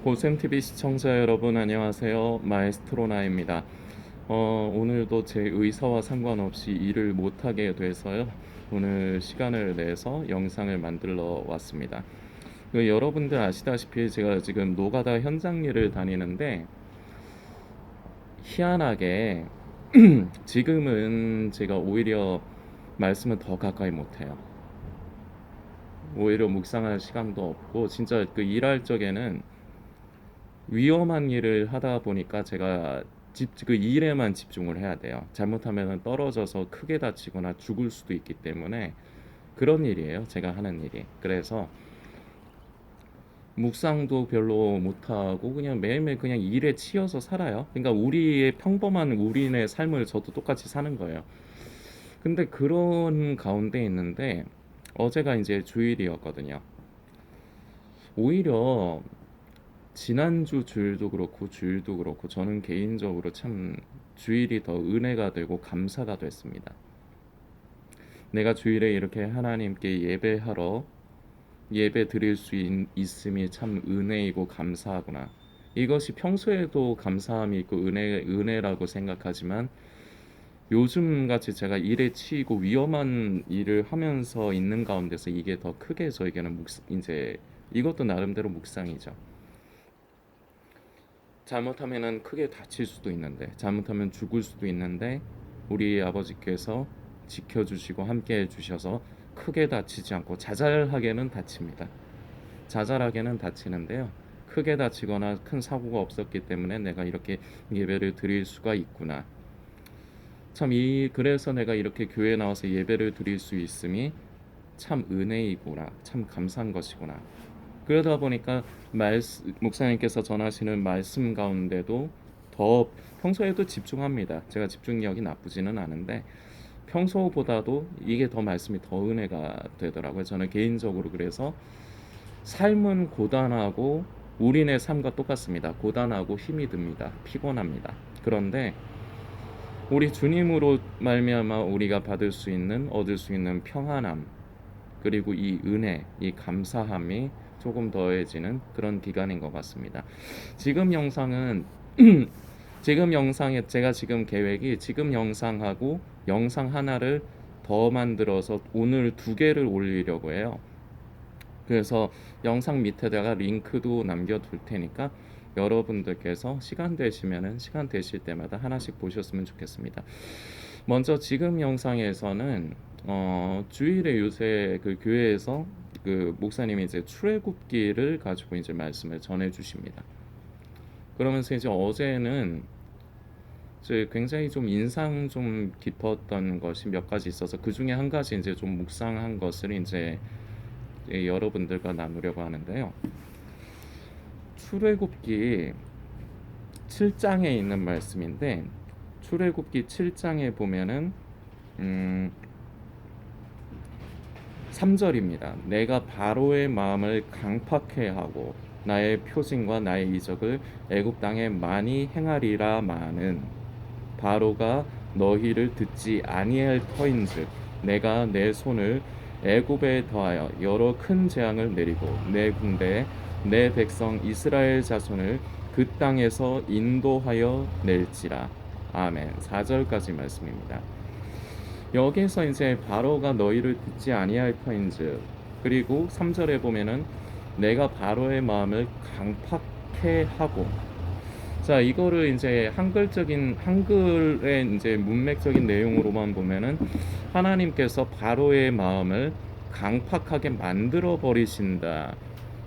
보샘TV 시청자 여러분 안녕하세요. 마에스트로나입니다. 오늘도 제 의사와 상관없이 일을 못하게 돼서요. 오늘 시간을 내서 영상을 만들러 왔습니다. 여러분들 아시다시피 제가 지금 노가다 현장 일을 다니는데 희한하게 지금은 제가 오히려 말씀을 더 가까이 못해요. 오히려 묵상할 시간도 없고 진짜 그 일할 적에는 위험한 일을 하다 보니까 제가 그 일에만 집중을 해야 돼요. 잘못하면 떨어져서 크게 다치거나 죽을 수도 있기 때문에 그런 일이에요. 제가 하는 일이. 그래서 묵상도 별로 못하고 그냥 매일매일 그냥 일에 치여서 살아요. 그러니까 우리의 평범한 우리의 삶을 저도 똑같이 사는 거예요. 근데 그런 가운데 있는데 어제가 이제 주일이었거든요. 오히려 지난주 주일도 그렇고 주일도 그렇고 저는 개인적으로 참 주일이 더 은혜가 되고 감사가 됐습니다. 내가 주일에 이렇게 하나님께 예배하러 예배 드릴 수 있음이 참 은혜이고 감사하구나. 이것이 평소에도 감사함이 있고 은혜라고 생각하지만 요즘 같이 제가 일에 치이고 위험한 일을 하면서 있는 가운데서 이게 더 크게 저에게는 이제 이것도 나름대로 묵상이죠. 잘못하면은 크게 다칠 수도 있는데 잘못하면 죽을 수도 있는데 우리 아버지께서 지켜주시고 함께 해주셔서 크게 다치지 않고 자잘하게는 다칩니다. 자잘하게는 다치는데요. 크게 다치거나 큰 사고가 없었기 때문에 내가 이렇게 예배를 드릴 수가 있구나. 그래서 내가 이렇게 교회에 나와서 예배를 드릴 수 있음이 참 은혜이구나. 참 감사한 것이구나. 그러다 보니까 목사님께서 전하시는 말씀 가운데도 더 평소에도 집중합니다. 제가 집중력이 나쁘지는 않은데 평소보다도 이게 더 말씀이 더 은혜가 되더라고요. 저는 개인적으로 그래서 삶은 고단하고 우리네 삶과 똑같습니다. 고단하고 힘이 듭니다. 피곤합니다. 그런데 우리 주님으로 말미암아 우리가 얻을 수 있는 평안함, 그리고 이 은혜, 이 감사함이 조금 더해지는 그런 기간인 것 같습니다. 지금 영상은 지금 영상에 제가 지금 계획이 지금 영상하고 영상 하나를 더 만들어서 오늘 2개를 올리려고 해요. 그래서 영상 밑에다가 링크도 남겨둘 테니까 여러분들께서 시간 되실 때마다 하나씩 보셨으면 좋겠습니다. 먼저 지금 영상에서는 주일에 요새 그 교회에서 그 목사님이 이제 출애굽기를 가지고 이제 말씀을 전해 주십니다. 그러면서 이제 어제는 이제 굉장히 좀 인상 좀 깊었던 것이 몇 가지 있어서 그 중에 한 가지 이제 좀 묵상한 것을 이제 여러분들과 나누려고 하는데요. 출애굽기 7장에 있는 말씀인데 출애굽기 7장에 보면은 3절입니다. 내가 바로의 마음을 강팍해 하고 나의 표징과 나의 이적을 애굽 땅에 많이 행하리라 마는 바로가 너희를 듣지 아니할 터인즉 내가 내 손을 애굽에 더하여 여러 큰 재앙을 내리고 내 군대에 내 백성 이스라엘 자손을 그 땅에서 인도하여 낼지라. 아멘. 4절까지 말씀입니다. 여기서 이제 바로가 너희를 듣지 아니할 터인즉, 그리고 3절에 보면은 내가 바로의 마음을 강팍해 하고, 자, 이거를 이제 한글의 이제 문맥적인 내용으로만 보면은 하나님께서 바로의 마음을 강팍하게 만들어 버리신다.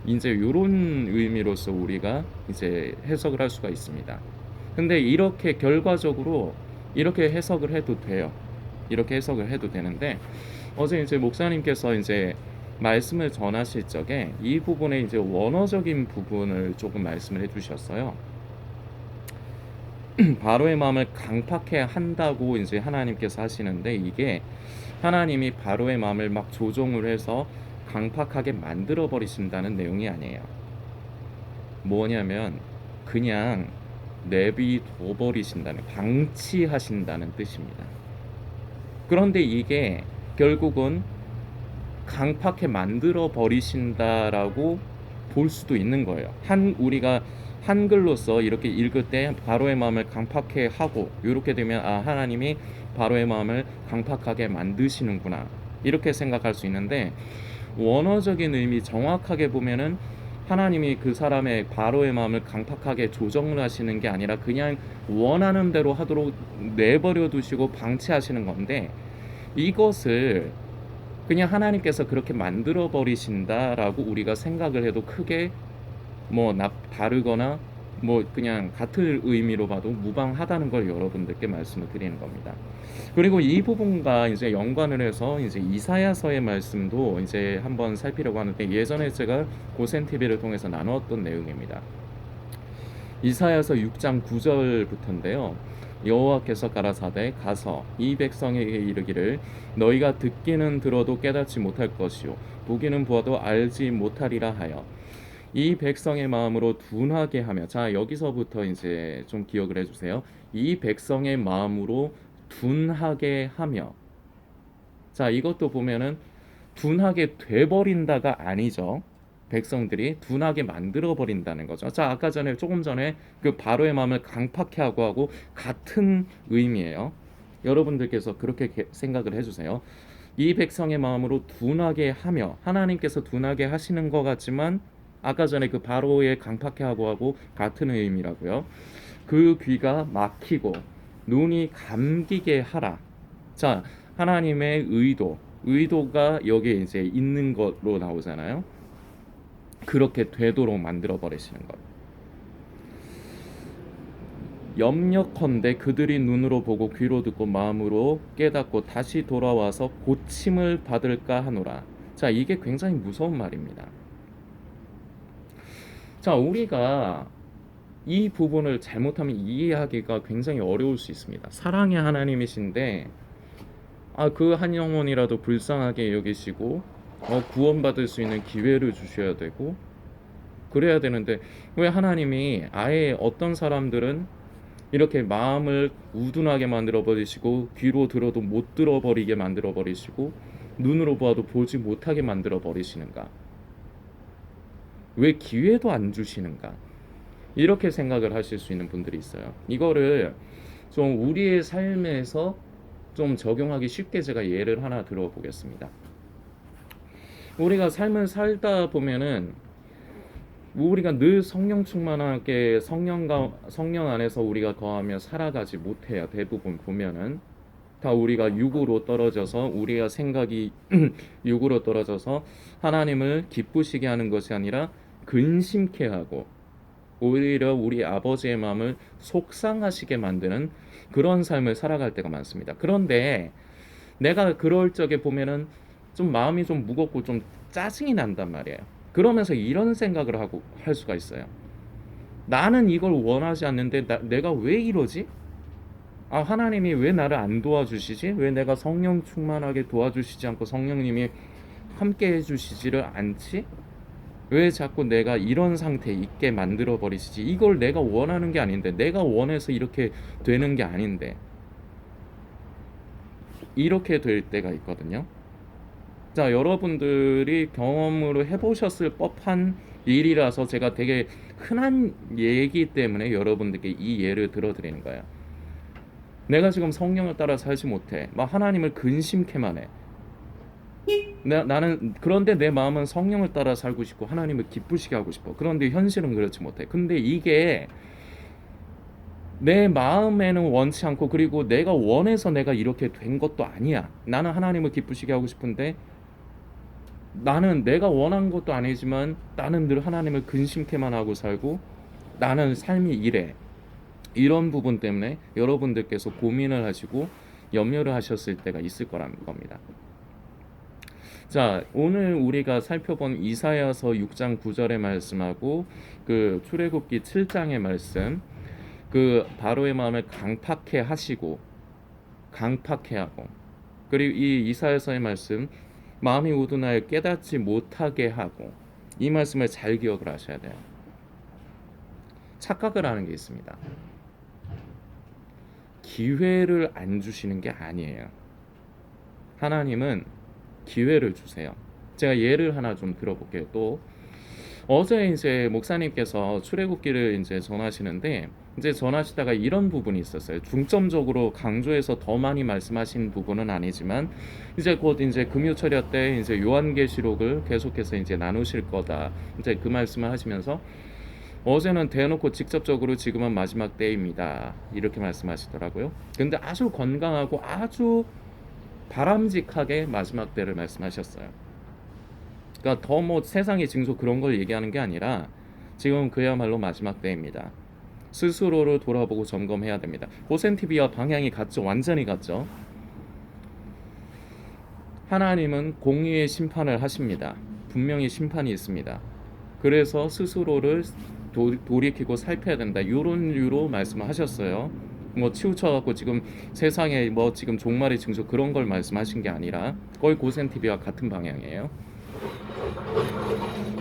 이제 이런 의미로서 우리가 이제 해석을 할 수가 있습니다. 근데 이렇게 결과적으로 이렇게 해석을 해도 돼요. 이렇게 해석을 해도 되는데 어제 이제 목사님께서 이제 말씀을 전하실 적에 이 부분에 이제 원어적인 부분을 조금 말씀을 해주셨어요. 바로의 마음을 강팍해 한다고 이제 하나님께서 하시는데 이게 하나님이 바로의 마음을 막 조종을 해서 강팍하게 만들어 버리신다는 내용이 아니에요. 뭐냐면 그냥 내비둬 버리신다는, 방치하신다는 뜻입니다. 그런데 이게 결국은 강팍해 만들어 버리신다라고 볼 수도 있는 거예요. 우리가 한글로서 이렇게 읽을 때 바로의 마음을 강팍해 하고 이렇게 되면 아 하나님이 바로의 마음을 강팍하게 만드시는구나 이렇게 생각할 수 있는데 원어적인 의미 정확하게 보면은 하나님이 그 사람의 바로의 마음을 강팍하게 조정을 하시는 게 아니라 그냥 원하는 대로 하도록 내버려 두시고 방치하시는 건데 이것을 그냥 하나님께서 그렇게 만들어 버리신다라고 우리가 생각을 해도 크게 다르거나 그냥 같은 의미로 봐도 무방하다는 걸 여러분들께 말씀을 드리는 겁니다. 그리고 이 부분과 이제 연관을 해서 이제 이사야서의 말씀도 이제 한번 살피려고 하는데 예전에 제가 고센 TV를 통해서 나누었던 내용입니다. 이사야서 6장 9절부터인데요. 여호와께서 가라사대 가서 이 백성에게 이르기를 너희가 듣기는 들어도 깨닫지 못할 것이요 보기는 보아도 알지 못하리라 하여 이 백성의 마음으로 둔하게 하며 자 여기서부터 이제 좀 기억을 해주세요. 이 백성의 마음으로 둔하게 하며 자 이것도 보면은 둔하게 돼버린다가 아니죠. 백성들이 둔하게 만들어 버린다는 거죠. 자 아까 전에 조금 전에 그 바로의 마음을 강팍해 하고 같은 의미예요. 여러분들께서 그렇게 생각을 해주세요. 이 백성의 마음으로 둔하게 하며 하나님께서 둔하게 하시는 것 같지만 아까 전에 그 바로의 강팍해 하고 같은 의미라고요. 그 귀가 막히고 눈이 감기게 하라. 자, 하나님의 의도가 여기에 이제 있는 것로 나오잖아요. 그렇게 되도록 만들어 버리시는 것. 염려컨대 그들이 눈으로 보고 귀로 듣고 마음으로 깨닫고 다시 돌아와서 고침을 받을까 하노라. 자, 이게 굉장히 무서운 말입니다. 자, 우리가 이 부분을 잘못하면 이해하기가 굉장히 어려울 수 있습니다. 사랑의 하나님이신데 그 한 영혼이라도 불쌍하게 여기시고 구원받을 수 있는 기회를 주셔야 되고 그래야 되는데 왜 하나님이 아예 어떤 사람들은 이렇게 마음을 우둔하게 만들어 버리시고 귀로 들어도 못 들어버리게 만들어 버리시고 눈으로 보아도 보지 못하게 만들어 버리시는가? 왜 기회도 안 주시는가? 이렇게 생각을 하실 수 있는 분들이 있어요. 이거를 좀 우리의 삶에서 좀 적용하기 쉽게 제가 예를 하나 들어보겠습니다. 우리가 삶을 살다 보면은 우리가 늘 성령 충만하게 성령 안에서 우리가 거하며 살아가지 못해요. 대부분 보면은 다 우리가 육으로 떨어져서 우리가 생각이 육으로 떨어져서 하나님을 기쁘시게 하는 것이 아니라 근심케 하고 오히려 우리 아버지의 마음을 속상하시게 만드는 그런 삶을 살아갈 때가 많습니다. 그런데 내가 그럴 적에 보면은 좀 마음이 좀 무겁고 좀 짜증이 난단 말이에요. 그러면서 이런 생각을 할 수가 있어요. 나는 이걸 원하지 않는데 내가 왜 이러지? 하나님이 왜 나를 안 도와주시지? 왜 내가 성령 충만하게 도와주시지 않고 성령님이 함께 해주시지를 않지? 왜 자꾸 내가 이런 상태에 있게 만들어 버리시지? 이걸 내가 원하는 게 아닌데 내가 원해서 이렇게 되는 게 아닌데 이렇게 될 때가 있거든요. 자, 여러분들이 경험으로 해보셨을 법한 일이라서 제가 되게 흔한 예이기 때문에 여러분들께 이 예를 들어드리는 거예요. 내가 지금 성령을 따라 살지 못해. 막 하나님을 근심케만 해. 나는 그런데 내 마음은 성령을 따라 살고 싶고 하나님을 기쁘시게 하고 싶어. 그런데 현실은 그렇지 못해. 근데 이게 내 마음에는 원치 않고 그리고 내가 원해서 내가 이렇게 된 것도 아니야. 나는 하나님을 기쁘시게 하고 싶은데 나는 내가 원한 것도 아니지만 나는 늘 하나님을 근심케만 하고 살고 나는 삶이 이래. 이런 부분 때문에 여러분들께서 고민을 하시고 염려를 하셨을 때가 있을 거라는 겁니다. 자, 오늘 우리가 살펴본 이사야서 6장 9절의 말씀하고 그 출애굽기 7장의 말씀, 그 바로의 마음을 강팍해 하시고 강팍해 하고 그리고 이 이사야서의 말씀 마음이 우둔하여 깨닫지 못하게 하고 이 말씀을 잘 기억을 하셔야 돼요. 착각을 하는 게 있습니다. 기회를 안 주시는 게 아니에요. 하나님은 기회를 주세요. 제가 예를 하나 좀 들어볼게요. 또 어제 이제 목사님께서 출애굽기를 이제 전하시는데 이제 전하시다가 이런 부분이 있었어요. 중점적으로 강조해서 더 많이 말씀하신 부분은 아니지만 이제 곧 이제 금요철야 때 이제 요한계시록을 계속해서 이제 나누실 거다. 이제 그 말씀을 하시면서 어제는 대놓고 직접적으로 지금은 마지막 때입니다. 이렇게 말씀하시더라고요. 근데 아주 건강하고 아주 바람직하게 마지막 때를 말씀하셨어요. 그러니까 더 뭐 세상의 징조 그런 걸 얘기하는 게 아니라 지금 그야말로 마지막 때입니다. 스스로를 돌아보고 점검해야 됩니다. 고센티비와 방향이 같죠. 완전히 같죠. 하나님은 공의의 심판을 하십니다. 분명히 심판이 있습니다. 그래서 스스로를 돌이키고 살펴야 된다. 이런 유로 말씀을 하셨어요. 뭐 치우쳐갖고 지금 세상에 뭐 지금 종말의 징조 그런 걸 말씀하신 게 아니라 거의 고센티비와 같은 방향이에요.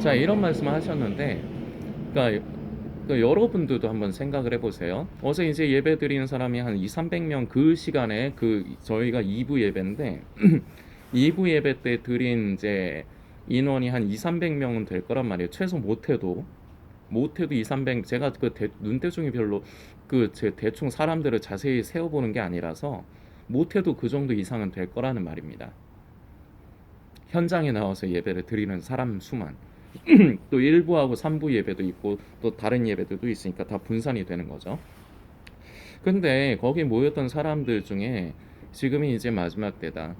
자, 이런 말씀을 하셨는데, 그러니까 여러분들도 한번 생각을 해보세요. 어제 이제 예배 드리는 사람이 한 200~300명 그 시간에 저희가 2부 예배인데 2부 예배 때 드린 이제 인원이 한 200~300명은 될 거란 말이에요. 최소 못해도 200~300 제가 눈대중이 별로 제 대충 사람들을 자세히 세어보는 게 아니라서 못해도 그 정도 이상은 될 거라는 말입니다. 현장에 나와서 예배를 드리는 사람 수만. 또 1부하고 3부 예배도 있고 또 다른 예배들도 있으니까 다 분산이 되는 거죠. 근데 거기 모였던 사람들 중에 지금이 이제 마지막 때다.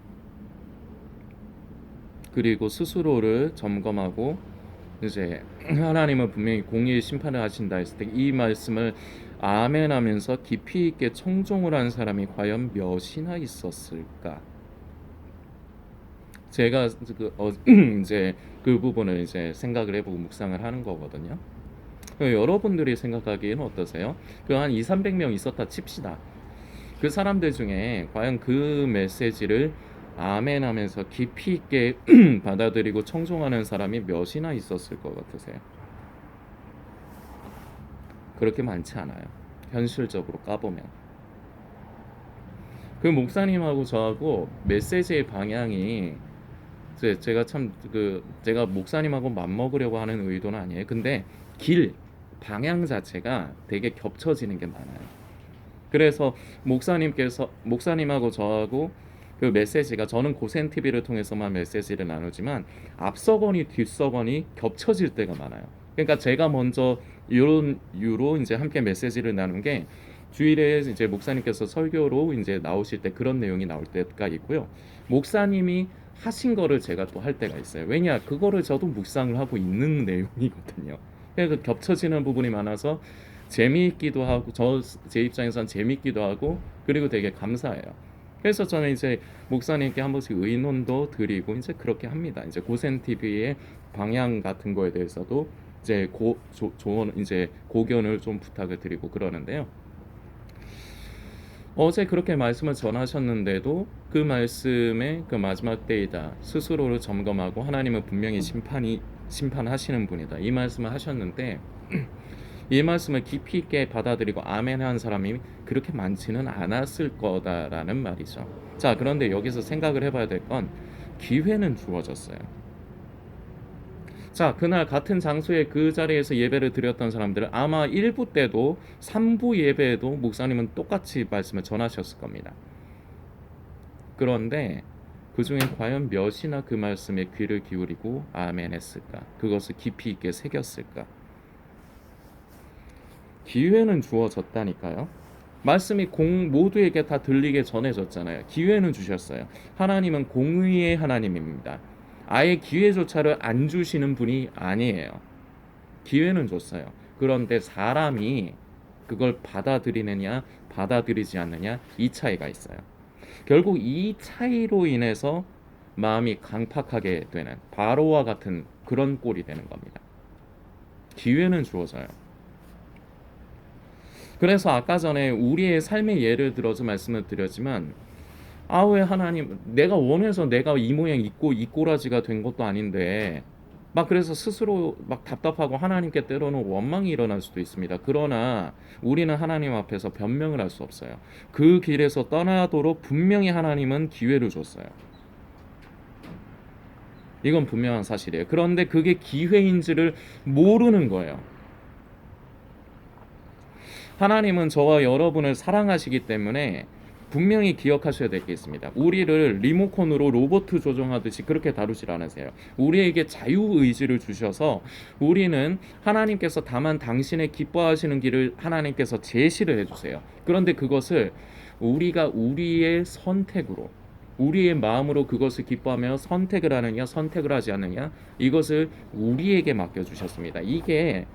그리고 스스로를 점검하고 이제 하나님은 분명히 공의의 심판을 하신다 했을 때 이 말씀을 아멘하면서 깊이 있게 청종을 한 사람이 과연 몇이나 있었을까? 제가 이제 그 부분을 이제 생각을 해보고 묵상을 하는 거거든요. 여러분들이 생각하기에는 어떠세요? 그 한 200~300명 있었다 칩시다. 그 사람들 중에 과연 그 메시지를 아멘하면서 깊이 있게 받아들이고 청종하는 사람이 몇이나 있었을 것 같으세요? 그렇게 많지 않아요. 현실적으로 까보면. 그 목사님하고 저하고 메시지의 방향이 제가 참 제가 목사님하고 맞먹으려고 하는 의도는 아니에요. 근데 방향 자체가 되게 겹쳐지는 게 많아요. 그래서 목사님하고 저하고 그 메시지가 저는 고센 TV를 통해서만 메시지를 나누지만 앞서거니 뒤서거니 겹쳐질 때가 많아요. 그러니까 제가 먼저 이런 이유로 이제 함께 메시지를 나눈 게 주일에 이제 목사님께서 설교로 이제 나오실 때 그런 내용이 나올 때가 있고요. 목사님이 하신 거를 제가 또 할 때가 있어요. 왜냐, 그거를 저도 묵상을 하고 있는 내용이거든요. 그래서 겹쳐지는 부분이 많아서 재미있기도 하고 제 입장에선 재미있기도 하고 그리고 되게 감사해요. 그래서 저는 이제 목사님께 한 번씩 의논도 드리고 이제 그렇게 합니다. 이제 고센 TV의 방향 같은 거에 대해서도 이제 조언 이제 고견을 좀 부탁을 드리고 그러는데요. 어제 그렇게 말씀을 전하셨는데도 그 말씀에 그 마지막 때이다. 스스로를 점검하고 하나님은 분명히 심판하시는 분이다. 이 말씀을 하셨는데 이 말씀을 깊이 있게 받아들이고 아멘한 사람이 그렇게 많지는 않았을 거다라는 말이죠. 자, 그런데 여기서 생각을 해봐야 될 건 기회는 주어졌어요. 자, 그날 같은 장소에 그 자리에서 예배를 드렸던 사람들은 아마 1부 때도 3부 예배에도 목사님은 똑같이 말씀을 전하셨을 겁니다. 그런데 그 중에 과연 몇이나 그 말씀에 귀를 기울이고 아멘 했을까? 그것을 깊이 있게 새겼을까? 기회는 주어졌다니까요. 말씀이 모두에게 다 들리게 전해졌잖아요. 기회는 주셨어요. 하나님은 공의의 하나님입니다. 아예 기회조차를 안 주시는 분이 아니에요. 기회는 줬어요. 그런데 사람이 그걸 받아들이느냐 받아들이지 않느냐 이 차이가 있어요. 결국 이 차이로 인해서 마음이 강팍하게 되는 바로와 같은 그런 꼴이 되는 겁니다. 기회는 주어져요. 그래서 아까 전에 우리의 삶의 예를 들어서 말씀을 드렸지만 왜 하나님, 내가 원해서 내가 이 모양 이 꼬라지가 된 것도 아닌데 막 그래서 스스로 막 답답하고 하나님께 때로는 원망이 일어날 수도 있습니다. 그러나 우리는 하나님 앞에서 변명을 할 수 없어요. 그 길에서 떠나도록 분명히 하나님은 기회를 줬어요. 이건 분명한 사실이에요. 그런데 그게 기회인지를 모르는 거예요. 하나님은 저와 여러분을 사랑하시기 때문에 분명히 기억하셔야 될 게 있습니다. 우리를 리모컨으로 로봇 조종하듯이 그렇게 다루질 않으세요. 우리에게 자유의지를 주셔서 우리는 하나님께서 다만 당신의 기뻐하시는 길을 하나님께서 제시를 해주세요. 그런데 그것을 우리가 우리의 선택으로, 우리의 마음으로 그것을 기뻐하며 선택을 하느냐 선택을 하지 않느냐, 이것을 우리에게 맡겨주셨습니다. 이게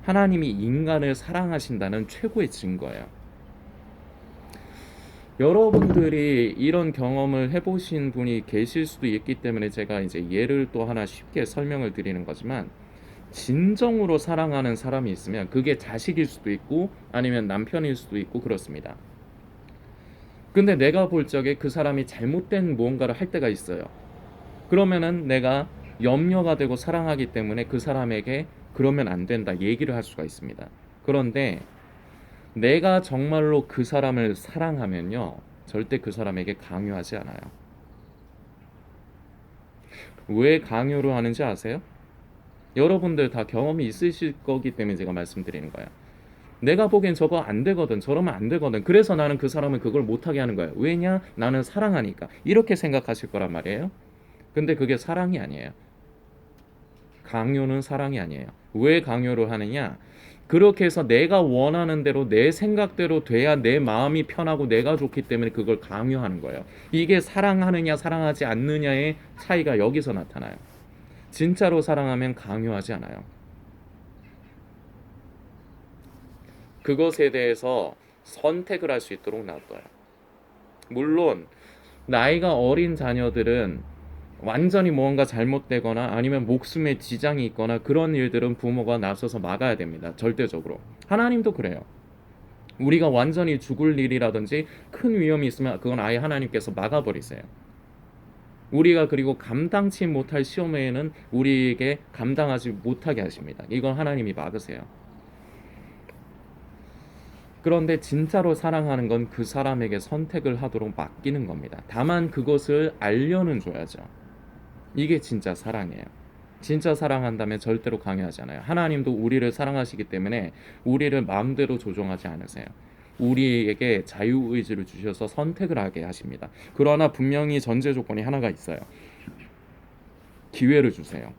하나님이 인간을 사랑하신다는 최고의 증거예요. 여러분들이 이런 경험을 해보신 분이 계실 수도 있기 때문에 제가 이제 예를 또 하나 쉽게 설명을 드리는 거지만, 진정으로 사랑하는 사람이 있으면 그게 자식일 수도 있고 아니면 남편일 수도 있고 그렇습니다. 근데 내가 볼 적에 그 사람이 잘못된 무언가를 할 때가 있어요. 그러면은 내가 염려가 되고 사랑하기 때문에 그 사람에게 그러면 안 된다 얘기를 할 수가 있습니다. 그런데 내가 정말로 그 사람을 사랑하면요, 절대 그 사람에게 강요하지 않아요. 왜 강요를 하는지 아세요? 여러분들 다 경험이 있으실 거기 때문에 제가 말씀드리는 거예요. 내가 보기엔 저거 안 되거든, 저러면 안 되거든, 그래서 나는 그 사람을 그걸 못하게 하는 거예요. 왜냐? 나는 사랑하니까. 이렇게 생각하실 거란 말이에요. 근데 그게 사랑이 아니에요. 강요는 사랑이 아니에요. 왜 강요를 하느냐? 그렇게 해서 내가 원하는 대로 내 생각대로 돼야 내 마음이 편하고 내가 좋기 때문에 그걸 강요하는 거예요. 이게 사랑하느냐 사랑하지 않느냐의 차이가 여기서 나타나요. 진짜로 사랑하면 강요하지 않아요. 그것에 대해서 선택을 할 수 있도록 놔둬요. 물론 나이가 어린 자녀들은 완전히 무언가 잘못되거나 아니면 목숨에 지장이 있거나 그런 일들은 부모가 나서서 막아야 됩니다. 절대적으로. 하나님도 그래요. 우리가 완전히 죽을 일이라든지 큰 위험이 있으면 그건 아예 하나님께서 막아버리세요. 우리가 그리고 감당치 못할 시험에는 우리에게 감당하지 못하게 하십니다. 이건 하나님이 막으세요. 그런데 진짜로 사랑하는 건 그 사람에게 선택을 하도록 맡기는 겁니다. 다만 그것을 알려는 줘야죠. 이게 진짜 사랑이에요. 진짜 사랑한다면 절대로 강요하지 않아요. 하나님도 우리를 사랑하시기 때문에 우리를 마음대로 조종하지 않으세요. 우리에게 자유의지를 주셔서 선택을 하게 하십니다. 그러나 분명히 전제 조건이 하나가 있어요. 기회를 주세요.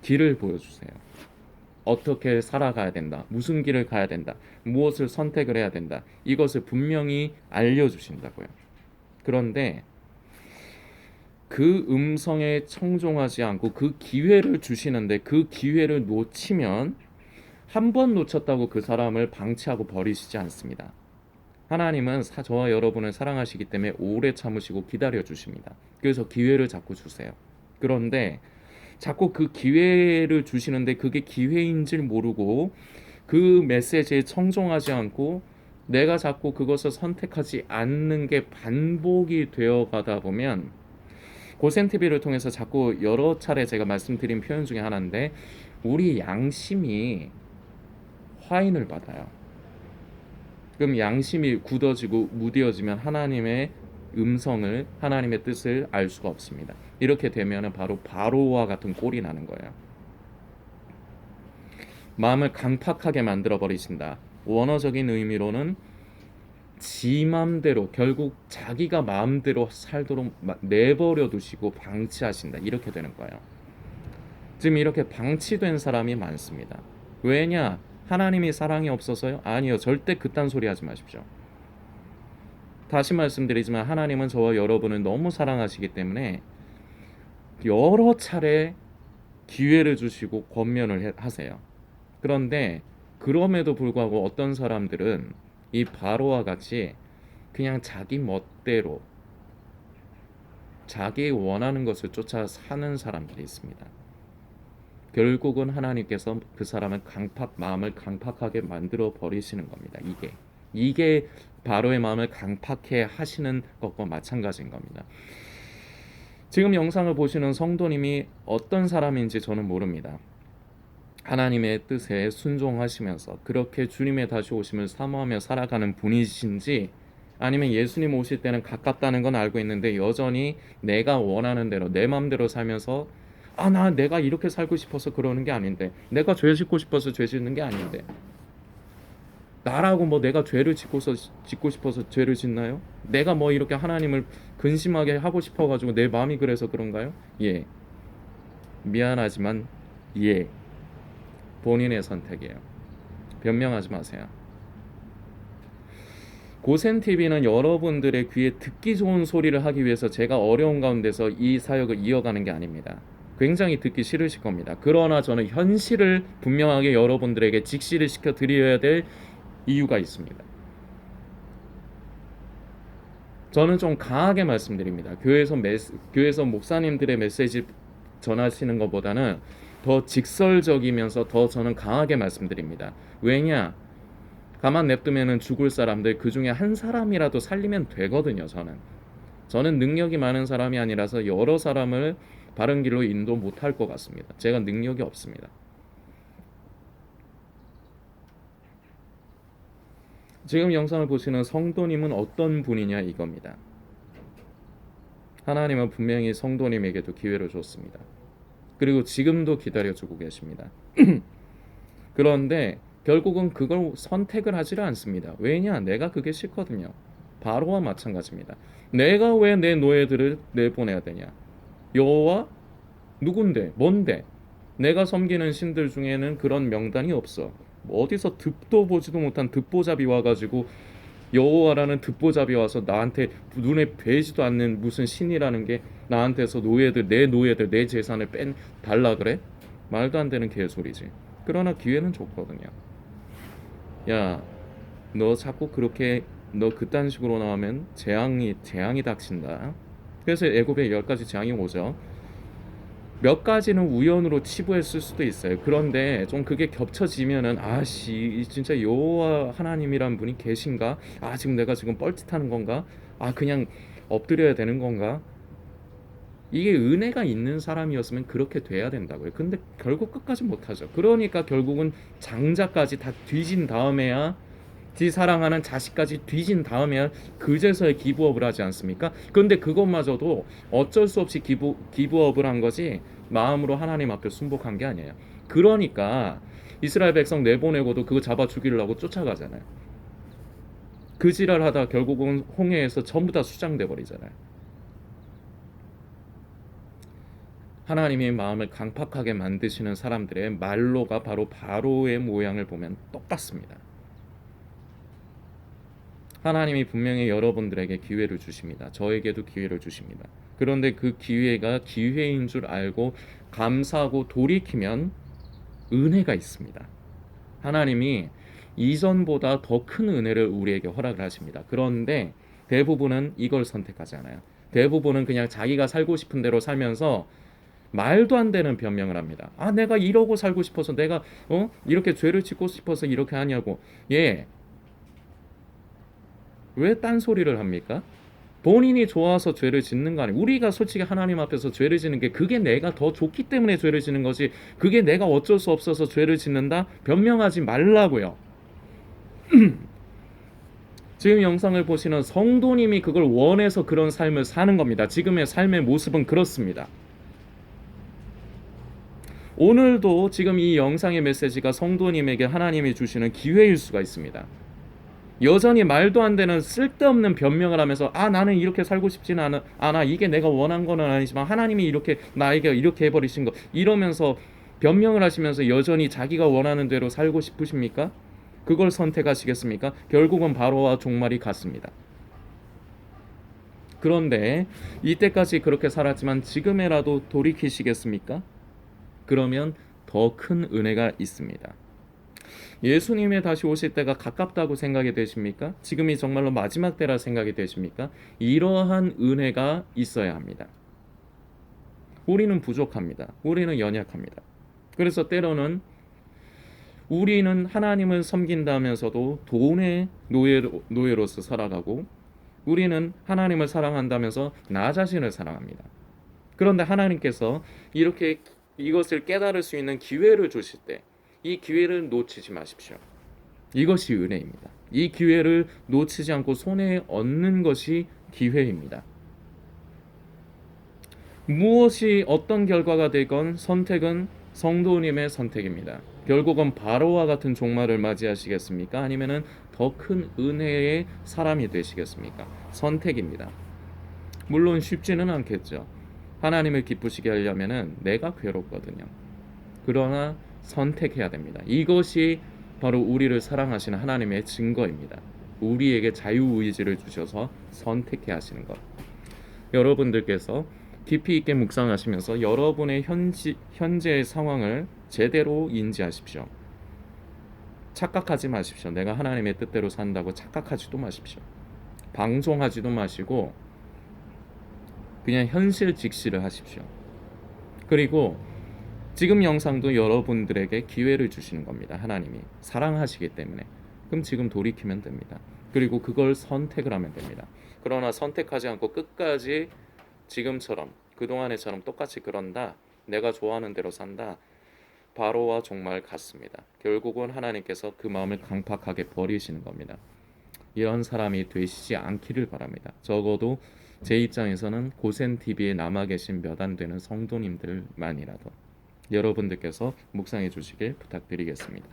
길을 보여주세요. 어떻게 살아가야 된다, 무슨 길을 가야 된다, 무엇을 선택을 해야 된다, 이것을 분명히 알려주신다고요. 그런데 그 음성에 청종하지 않고 그 기회를 주시는데 그 기회를 놓치면 한 번 놓쳤다고 그 사람을 방치하고 버리시지 않습니다. 하나님은 저와 여러분을 사랑하시기 때문에 오래 참으시고 기다려 주십니다. 그래서 기회를 자꾸 주세요. 그런데 자꾸 그 기회를 주시는데 그게 기회인 줄 모르고 그 메시지에 청종하지 않고 내가 자꾸 그것을 선택하지 않는 게 반복이 되어 가다 보면, 고센TV를 통해서 자꾸 여러 차례 제가 말씀드린 표현 중에 하나인데, 우리 양심이 화인을 받아요. 그럼 양심이 굳어지고 무뎌지면 하나님의 음성을, 하나님의 뜻을 알 수가 없습니다. 이렇게 되면 바로 바로와 같은 꼴이 나는 거예요. 마음을 강팍하게 만들어 버리신다. 원어적인 의미로는 지 맘대로, 결국 자기가 마음대로 살도록 내버려 두시고 방치하신다, 이렇게 되는 거예요. 지금 이렇게 방치된 사람이 많습니다. 왜냐? 하나님이 사랑이 없어서요? 아니요, 절대 그딴 소리 하지 마십시오. 다시 말씀드리지만 하나님은 저와 여러분을 너무 사랑하시기 때문에 여러 차례 기회를 주시고 권면을 하세요. 그런데 그럼에도 불구하고 어떤 사람들은 이 바로와 같이 그냥 자기 멋대로 자기 원하는 것을 쫓아 사는 사람들이 있습니다. 결국은 하나님께서 그 사람의 마음을 강팍하게 만들어 버리시는 겁니다. 이게 바로의 마음을 강팍해 하시는 것과 마찬가지인 겁니다. 지금 영상을 보시는 성도님이 어떤 사람인지 저는 모릅니다. 하나님의 뜻에 순종하시면서 그렇게 주님의 다시 오심을 사모하며 살아가는 분이신지, 아니면 예수님 오실 때는 가깝다는 건 알고 있는데 여전히 내가 원하는 대로 내 마음대로 살면서 내가 이렇게 살고 싶어서 그러는 게 아닌데, 내가 죄 짓고 싶어서 죄 짓는 게 아닌데, 나라고 뭐 내가 죄를 짓고 싶어서 죄를 짓나요? 내가 뭐 이렇게 하나님을 근심하게 하고 싶어가지고 내 마음이 그래서 그런가요? 예, 미안하지만 예, 본인의 선택이에요. 변명하지 마세요. 고센TV는 여러분들의 귀에 듣기 좋은 소리를 하기 위해서 제가 어려운 가운데서 이 사역을 이어가는 게 아닙니다. 굉장히 듣기 싫으실 겁니다. 그러나 저는 현실을 분명하게 여러분들에게 직시를 시켜 드려야 될 이유가 있습니다. 저는 좀 강하게 말씀드립니다. 교회에서 목사님들의 메시지 전하시는 것보다는 더 직설적이면서 더 저는 강하게 말씀드립니다. 왜냐? 가만 냅두면은 죽을 사람들 그 중에 한 사람이라도 살리면 되거든요. 저는 능력이 많은 사람이 아니라서 여러 사람을 바른 길로 인도 못할 것 같습니다. 제가 능력이 없습니다. 지금 영상을 보시는 성도님은 어떤 분이냐 이겁니다. 하나님은 분명히 성도님에게도 기회를 줬습니다. 그리고 지금도 기다려주고 계십니다. 그런데 결국은 그걸 선택을 하지를 않습니다. 왜냐? 내가 그게 싫거든요. 바로와 마찬가지입니다. 내가 왜 내 노예들을 내보내야 되냐? 여호와? 누군데? 뭔데? 내가 섬기는 신들 중에는 그런 명단이 없어. 어디서 듣도 보지도 못한 듣보잡이 와가지고 여호와라는 듣보잡이 와서 나한테 눈에 뵈지도 않는 무슨 신이라는 게 나한테서 노예들 내 재산을 달라 그래? 말도 안 되는 개소리지. 그러나 기회는 줬거든요. 야, 너 자꾸 그렇게 너 그딴 식으로 나오면 재앙이 닥친다. 그래서 애굽에 10가지 재앙이 오죠. 몇 가지는 우연으로 치부했을 수도 있어요. 그런데 좀 그게 겹쳐지면은 진짜 여호와 하나님이란 분이 계신가? 지금 내가 뻘짓하는 건가? 그냥 엎드려야 되는 건가? 이게 은혜가 있는 사람이었으면 그렇게 돼야 된다고요. 근데 결국 끝까지 못하죠. 그러니까 결국은 장자까지 다 뒤진 다음에야, 지 사랑하는 자식까지 뒤진 다음에야 그제서야 기브업을 하지 않습니까? 그런데 그것마저도 어쩔 수 없이 기브업을 한 거지 마음으로 하나님 앞에 순복한 게 아니에요. 그러니까 이스라엘 백성 내보내고도 그거 잡아 죽이려고 쫓아가잖아요. 그 지랄하다 결국은 홍해에서 전부 다 수장돼 버리잖아요. 하나님이 마음을 강팍하게 만드시는 사람들의 말로가 바로 바로의 모양을 보면 똑같습니다. 하나님이 분명히 여러분들에게 기회를 주십니다. 저에게도 기회를 주십니다. 그런데 그 기회가 기회인 줄 알고 감사하고 돌이키면 은혜가 있습니다. 하나님이 이전보다 더 큰 은혜를 우리에게 허락을 하십니다. 그런데 대부분은 이걸 선택하지 않아요. 대부분은 그냥 자기가 살고 싶은 대로 살면서 말도 안 되는 변명을 합니다. 내가 이러고 살고 싶어서, 내가 이렇게 죄를 짓고 싶어서 이렇게 하냐고. 왜 딴소리를 합니까? 본인이 좋아서 죄를 짓는 거 아니에요. 우리가 솔직히 하나님 앞에서 죄를 짓는 게 그게 내가 더 좋기 때문에 죄를 짓는 거지, 그게 내가 어쩔 수 없어서 죄를 짓는다? 변명하지 말라고요. 지금 영상을 보시는 성도님이 그걸 원해서 그런 삶을 사는 겁니다. 지금의 삶의 모습은 그렇습니다. 오늘도 지금 이 영상의 메시지가 성도님에게 하나님이 주시는 기회일 수가 있습니다. 여전히 말도 안 되는 쓸데없는 변명을 하면서 나는 이렇게 살고 싶지는 않아. 이게 내가 원한 건 아니지만 하나님이 나에게 이렇게 해버리신 거, 이러면서 변명을 하시면서 여전히 자기가 원하는 대로 살고 싶으십니까? 그걸 선택하시겠습니까? 결국은 바로와 종말이 같습니다. 그런데 이때까지 그렇게 살았지만 지금에라도 돌이키시겠습니까? 그러면 더 큰 은혜가 있습니다. 예수님의 다시 오실 때가 가깝다고 생각이 되십니까? 지금이 정말로 마지막 때라 생각이 되십니까? 이러한 은혜가 있어야 합니다. 우리는 부족합니다. 우리는 연약합니다. 그래서 때로는 우리는 하나님을 섬긴다면서도 돈의 노예로서 살아가고, 우리는 하나님을 사랑한다면서 나 자신을 사랑합니다. 그런데 하나님께서 이렇게 이것을 깨달을 수 있는 기회를 주실 때 이 기회를 놓치지 마십시오. 이것이 은혜입니다. 이 기회를 놓치지 않고 손에 얻는 것이 기회입니다. 무엇이 어떤 결과가 되건 선택은 성도님의 선택입니다. 결국은 바로와 같은 종말을 맞이하시겠습니까? 아니면은 더 큰 은혜의 사람이 되시겠습니까? 선택입니다. 물론 쉽지는 않겠죠. 하나님을 기쁘시게 하려면은 내가 괴롭거든요. 그러나 선택해야 됩니다. 이것이 바로 우리를 사랑하시는 하나님의 증거입니다. 우리에게 자유의지를 주셔서 선택해 하시는 것. 여러분들께서 깊이 있게 묵상하시면서 여러분의 현재의 상황을 제대로 인지하십시오. 착각하지 마십시오. 내가 하나님의 뜻대로 산다고 착각하지도 마십시오. 방종하지도 마시고 그냥 현실 직시를 하십시오. 그리고 지금 영상도 여러분들에게 기회를 주시는 겁니다. 하나님이 사랑하시기 때문에. 그럼 지금 돌이키면 됩니다. 그리고 그걸 선택을 하면 됩니다. 그러나 선택하지 않고 끝까지 지금처럼 그동안에처럼 똑같이 그런다. 내가 좋아하는 대로 산다. 바로와 정말 같습니다. 결국은 하나님께서 그 마음을 강팍하게 버리시는 겁니다. 이런 사람이 되시지 않기를 바랍니다. 적어도 제 입장에서는 고센TV에 남아 계신 몇 안 되는 성도님들만이라도 여러분들께서 묵상해 주시길 부탁드리겠습니다.